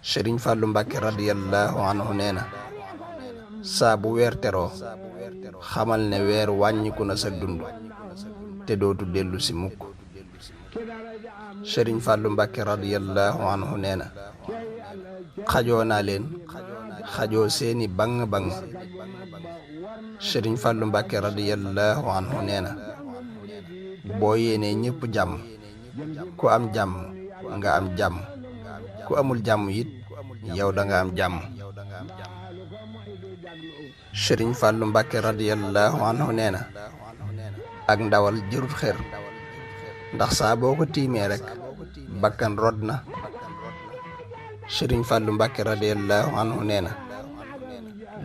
Sëriñ Fàllu Mbàkke radiyallahu anhu nee na saa bu weer teroo xamal ne weer wàññiku na sa dund te dootu dellu si mukk. Sëriñ Fàllu Mbàkke radiyallahu anhu nee na xajoo naa leen xajoo seeni bang bang. Sëriñ Fàllu Mbàkke radiyallahu anhu nee na boo yéenee ñépp jàmm ku am jàmm nga am jàmm, ku amul jàmm it yow da nga am jàmm. Sëriñ Fàllu Mbàkke radiyallahu anhu nee na ak ndawal jërut xër, ndax saa boo ko tiimee rekk bakkan rod na. Sëriñ Fàllu Mbàkke radiyallahu anhu nee na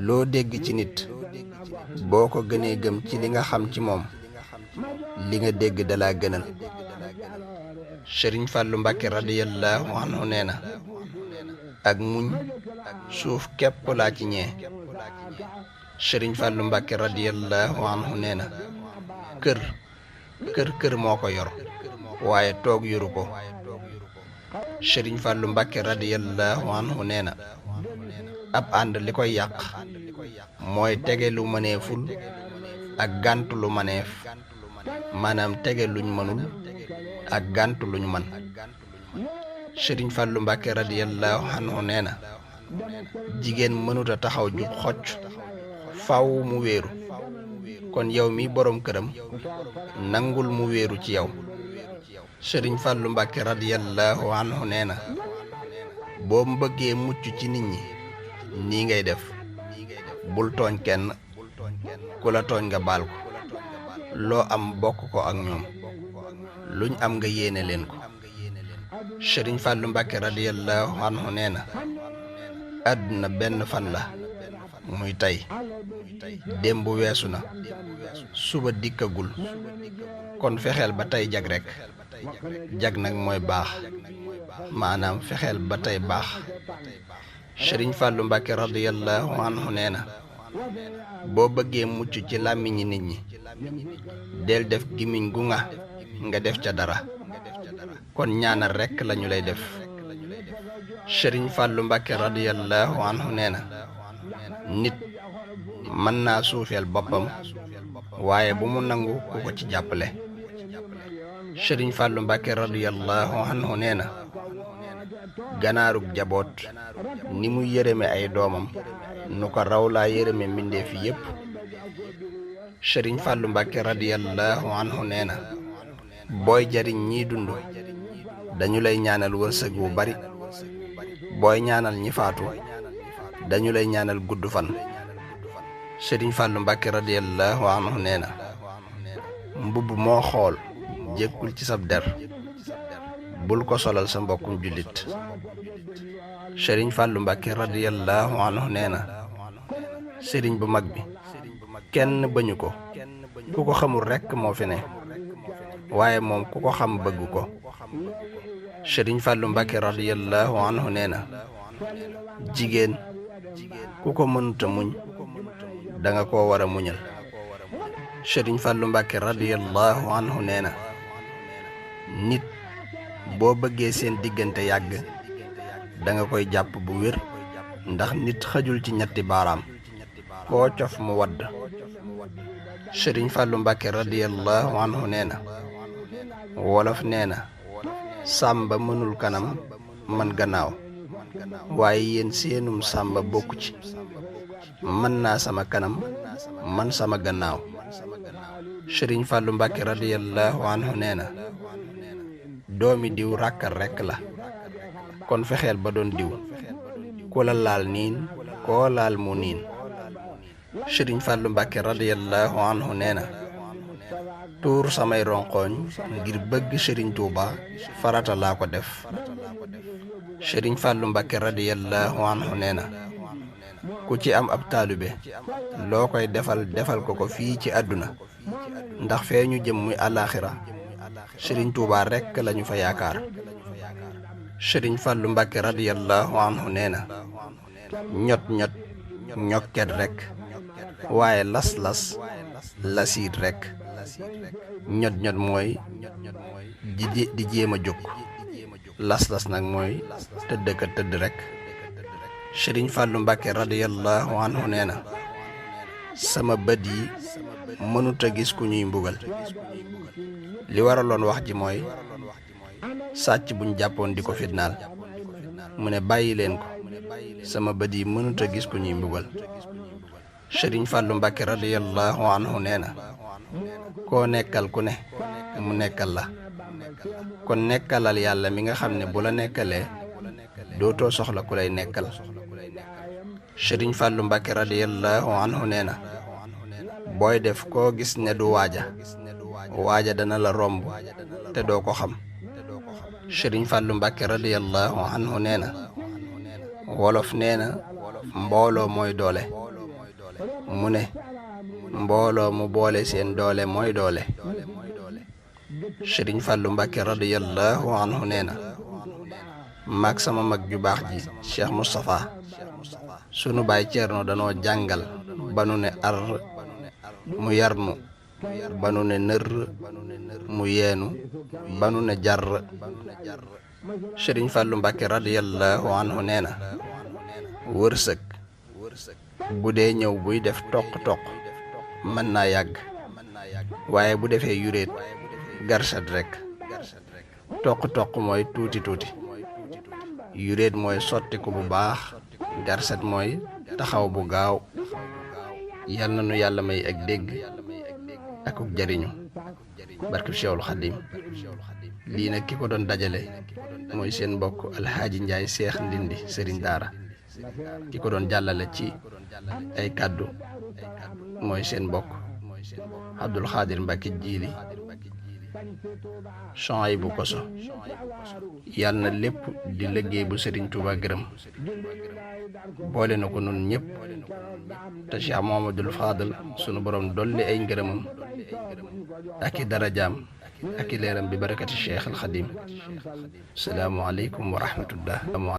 loo dégg ci nit boo ko gënee gëm ci li nga xam ci moom li nga dégg dalaa gënal. Sëriñ Fàllu Mbàkke radiyallahu anhu nee na ak muñ suuf képp laa ci ñee. Sëriñ Fàllu Mbàkke radiyallahu anhu nee na kër moo ko yor waaye toog yoru ko. Sëriñ Fàllu Mbàkke radiyallahu anhu nee na ab ànd li koy yàq mooy tege lu mëneeful ak gàntu lu mëneef, maanaam tege luñ mënul ak gàntu luñ man. Sëriñ Fàllu Mbàkke radiyallahu anhu nee na jigéen mënuta taxaw jub xocc faw mu wéeru, kon yow mi boroom këram nangul mu wéeru ci yow. Sëriñ Fàllu Mbàkke radiyallahu anhu nee na boo bëggee mucc ci nit ñi nii ngay def, bul tooñ kenn, ku la tooñ nga baal ko, loo am bokk ko ak ñoom, luñ am nga yéene leen ko. Sëriñ Fàllu Mbàkke radiyallahu anhu nee na àdduna benn fan la muy tey, démb weesu na, suba dikkagul, kon fexeel ba tey jag rekk. Jag nag mooy baax, maanaam fexeel ba tey baax. Sëriñ Fàllu Mbàkke radiyallahu anhu nee na boo bëggee mucc ci làmmiñi nit ñi del def gimiñ gu nga def ca dara, kon ñaanal rekk lañu lay def. Sëriñ Fàllu Mbàkke radiyallahu anhu nee na nit mën naa suufeel boppam waaye bu mu nangu ku ko ci jàppale. Sëriñ Fàllu Mbàkke radiyallahu anhu nee na ganaarug jaboot ni mu yërëme ay doomam nu ko raw laa yërëme mbindeef yépp. Sëriñ Fàllu Mbàkke radiyallahu anhu nee na booy jariñ ñiy dund dañu lay ñaanal wërsëg wu bari, booy ñaanal ñi faatu dañu lay ñaanal gudd fan. Sëriñ Fàllu Mbàkke radiyallahu anhu nee na mbubb moo xool jékkul ci sab der bul ko solal sa mbokkum jullit. Sëriñ Fàllu Mbàkke radiyallahu anhu nee na sëriñ bu mag bi kenn bañu ko, ku ko xamul rekk moo fi ne, waaye moom ku ko xam bëgg ko. Sëriñ Fàllu Mbàkke radiyallahu anhu nee na jigéen ku ko mënuta muñ danga ko war a muñal. Sëriñ Fàllu Mbàkke radiyallahu anhu nee na nit boo bëggee seen diggante yàgg danga koy jàpp bu wér, ndax nit xajul ci ñetti baaraam, koo cof mu wadd. Sëriñ Fàllu Mbàkke radiyallahu anhu nee na wolof nee na sàmba mënul kanam man gannaaw, waaye yéen seenum sàmba bokku ci, mën naa sama kanam man sama gannaaw. Sëriñ Fàllu Mbàkke radiyallahu anhu nee na doomi diw ràkkal rekk la, kon fexeel ba doon diw, ku la laal niin koo laal mu niin. Sëriñ Fàllu Mbàkke radiyallahu anhu nee na tuur samay ronqooñ ngir bëgg Sëriñ Tuuba farata laa ko def. Sëriñ Fàllu Mbàkke radiyallahu anhu nee na ku ci am ab taalibe loo koy defal ko fii ci àdduna, ndax fee ñu jëm muy àllaaxira Sëriñ Tuuba rekk lañu fa yaakaar. Sëriñ Fàllu Mbàkke radiyallahu anhu nee na ñot ñokket rekk, waaye las lasiit rekk. ñot ñot mooy di jéem a jóg. las-las nag mooy tëdd ka tëdd rekk. Sëriñ Fàllu Mbàkke radiyallahu anhu nee na sama bët yi mënut a gis ku ñuy mbugal. li waraloon wax ji mooy sàcc buñ jàppoon di ko fitnaal mu ne bàyyi leen ko sama bët yi mënut a gis ku ñuy mbugal. Sëriñ Fàllu Mbàkke radiyallahu anhu nee na koo nekkal ku ne mu nekkal la kon nekkalal yàlla mi nga xam ne bu la nekkalee dootoo soxla ku lay nekkal. Sëriñ Fàllu Mbàkke radiyallahu anhu nee na booy def koo gis ne du waaja dana la romb te doo ko xam. Sëriñ Fàllu Mbàkke radiyallahu anhu nee na wolof nee na mbooloo mooy doole mu ne mbooloo mu boole seen doole mooy doole. Sëriñ Fàllu Mbàkke radiyallahu anhu nee na maag sama mag ju baax ji Cheikh Moustapha sunu baay Ceerno danoo jàngal ba nu ne ar mu yarnu ba nu ne nër mu yeenu ba nu ne jar. Sëriñ Fàllu Mbàkke radiyallahu anhu nee na wërsëg bu dee ñëw buy def toq-toq mën naa yàgg waaye bu defee yuréet garsat rekk. toq-toq mooy tuuti tuuti yuréet mooy sottiku bu baax garsat mooy taxaw bu gaaw. yal na nu yàlla may ak dégg akuk jariñu barkeb Cheikhul Xadim. lii nag ki ko doon dajale mooy seen mbokk Alxaaji Njaay Seex Ndindi sëriñ daara ki ko doon jàllale ci ay kàddu mooy seen mbokk Abdul Xaadir Mbàkke Jiili Suhaybu Koso. yal na lépp di liggéey bu sëriñ Tuuba gërëm boole na ko nun ñëpp te Cheikh Muhammadul Faadal sunu borom dolli ay ngërëmam ak i darajaam ak i leeram bi barakati Cheikh al Xadim. salaamu aleykum wa rahmatullah.